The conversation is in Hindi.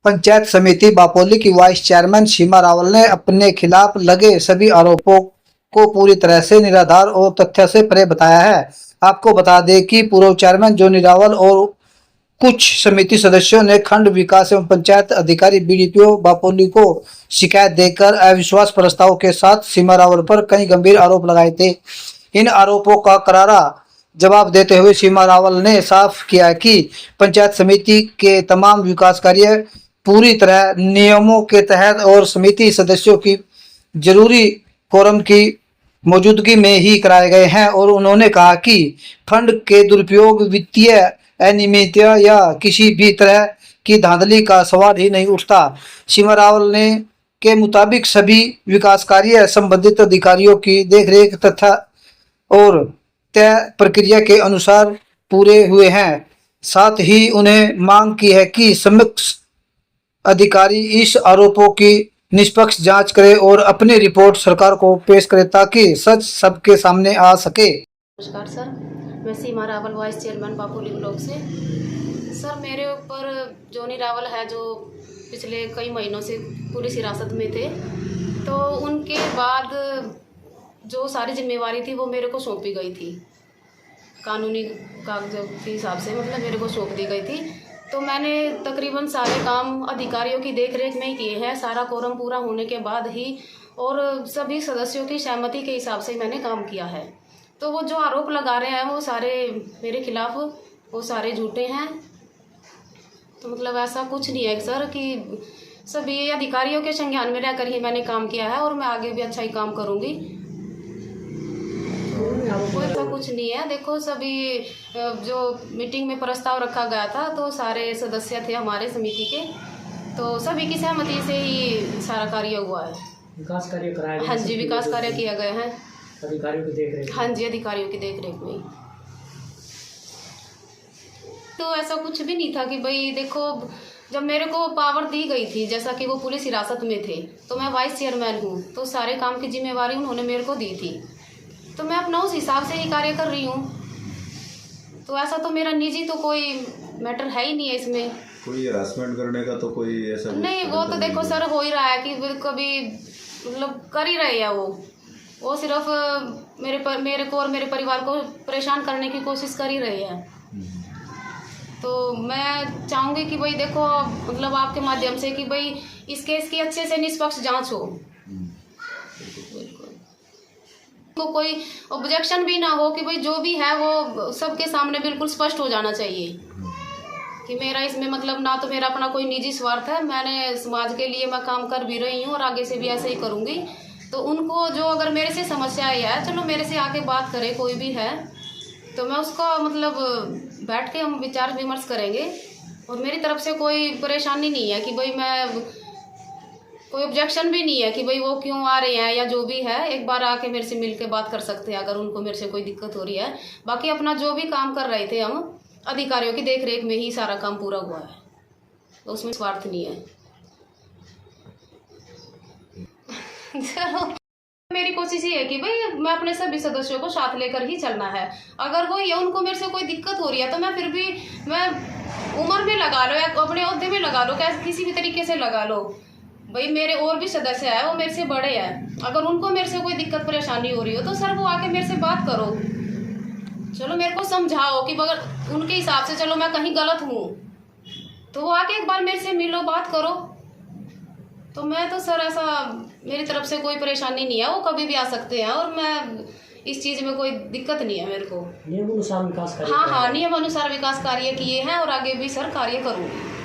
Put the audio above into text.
पंचायत समिति बापोली की वाइस चेयरमैन सीमा रावल ने अपने खिलाफ लगे सभी आरोपों को पूरी तरह से निराधार और तथ्य से परे बताया है। आपको बता दें कि पूर्व चेयरमैन जोनी रावल और कुछ समिति सदस्यों ने खंड विकास एवं पंचायत अधिकारी बीडीपीओ बापोली को शिकायत देकर अविश्वास प्रस्ताव के साथ सीमा रावल पर कई गंभीर आरोप लगाए थे। इन आरोपों का करारा जवाब देते हुए सीमा रावल ने साफ किया कि पंचायत समिति के तमाम विकास कार्य पूरी तरह नियमों के तहत और समिति सदस्यों की जरूरी कोरम की मौजूदगी में ही कराए गए हैं और उन्होंने कहा कि फंड के दुरुपयोग, वित्तीय अनियमितता या किसी भी तरह की धांधली का सवाल ही नहीं उठता। सीमा रावल ने के मुताबिक सभी विकास कार्य संबंधित अधिकारियों की देखरेख तथा और तय प्रक्रिया के अनुसार पूरे हुए हैं। साथ ही उन्हें मांग की है कि समक्ष अधिकारी इस आरोपों की निष्पक्ष जांच करे और अपनी रिपोर्ट सरकार को पेश करे ताकि सच सबके सामने आ सके। नमस्कार सर, मैं सीमा रावल वाइस चेयरमैन बापोली ब्लॉक से। सर, मेरे ऊपर जोनी रावल है जो पिछले कई महीनों से पुलिस हिरासत में थे, तो उनके बाद जो सारी जिम्मेवारी थी वो मेरे को सौंपी गई थी, कानूनी कागजों के हिसाब से मतलब मेरे को सौंप दी गई थी। तो मैंने तकरीबन सारे काम अधिकारियों की देखरेख में ही किए हैं, सारा कोरम पूरा होने के बाद ही और सभी सदस्यों की सहमति के हिसाब से मैंने काम किया है। तो वो जो आरोप लगा रहे हैं वो सारे मेरे खिलाफ, वो सारे झूठे हैं। तो मतलब ऐसा कुछ नहीं है सर कि सभी अधिकारियों के संज्ञान में रहकर ही मैंने काम किया है और मैं आगे भी अच्छा ही काम करूँगी। कोई ऐसा कुछ नहीं है। देखो, सभी जो मीटिंग में प्रस्ताव रखा गया था तो सारे सदस्य थे हमारे समिति के, तो सभी की सहमति से ही सारा कार्य हुआ है। विकास कार्य कराया गया? हाँ जी, विकास कार्य किया गया है अधिकारियों की देखरेख? हाँ जी, अधिकारियों की देखरेख में। तो ऐसा कुछ भी नहीं था कि भाई देखो, जब मेरे को पावर दी गई थी, जैसा कि वो पुलिस हिरासत में थे, तो मैं वाइस चेयरमैन हूँ, तो सारे काम की जिम्मेवारी उन्होंने मेरे को दी थी, तो मैं अपना उस हिसाब से ही कार्य कर रही हूँ। तो ऐसा तो मेरा निजी तो कोई मैटर है ही नहीं है इसमें। कोई हरासमेंट करने का तो कोई ऐसा नहीं, वो तो देखो सर हो ही रहा है कि कभी मतलब कर ही रहे हैं वो सिर्फ मेरे को और मेरे परिवार को परेशान करने की कोशिश कर ही रहे हैं। तो मैं चाहूँगी कि भाई देखो, मतलब आपके माध्यम से कि भाई इस केस की अच्छे से निष्पक्ष जांच हो, को कोई ऑब्जेक्शन भी ना हो, कि भाई जो भी है वो सबके सामने बिल्कुल स्पष्ट हो जाना चाहिए कि मेरा इसमें मतलब ना तो मेरा अपना कोई निजी स्वार्थ है, मैंने समाज के लिए मैं काम कर भी रही हूँ और आगे से भी ऐसे ही करूँगी। तो उनको जो अगर मेरे से समस्या आई है, चलो मेरे से आके बात करे, कोई भी है तो मैं उसका मतलब बैठ के हम विचार विमर्श करेंगे। और मेरी तरफ से कोई परेशानी नहीं है कि भाई मैं, कोई ऑब्जेक्शन भी नहीं है कि भाई वो क्यों आ रहे हैं या जो भी है, एक बार आके मेरे से मिल के बात कर सकते हैं अगर उनको मेरे से कोई दिक्कत हो रही है। बाकी अपना जो भी काम कर रहे थे हम अधिकारियों की देखरेख में ही सारा काम पूरा हुआ है, तो उसमें स्वार्थ नहीं है। चलो, मेरी कोशिश ये है कि भाई मैं अपने सभी सदस्यों को साथ लेकर ही चलना है। अगर वो या उनको मेरे से कोई दिक्कत हो रही है तो मैं फिर भी, मैं उम्र में लगा लो या अपने ओहदे में लगा लो, कैसे किसी भी तरीके से लगा लो, भाई मेरे और भी सदस्य है वो मेरे से बड़े हैं, अगर उनको मेरे से कोई दिक्कत परेशानी हो रही हो तो सर वो आके मेरे से बात करो, चलो मेरे को समझाओ कि अगर उनके हिसाब से चलो मैं कहीं गलत हूँ तो वो आके एक बार मेरे से मिलो, बात करो। तो मैं तो सर ऐसा, मेरी तरफ से कोई परेशानी नहीं है, वो कभी भी आ सकते हैं और मैं इस चीज़ में कोई दिक्कत नहीं है मेरे को। नियमानुसार विकास कार्य? हाँ, नियमानुसार विकास कार्य किए हैं और आगे भी सर कार्य करूँगी।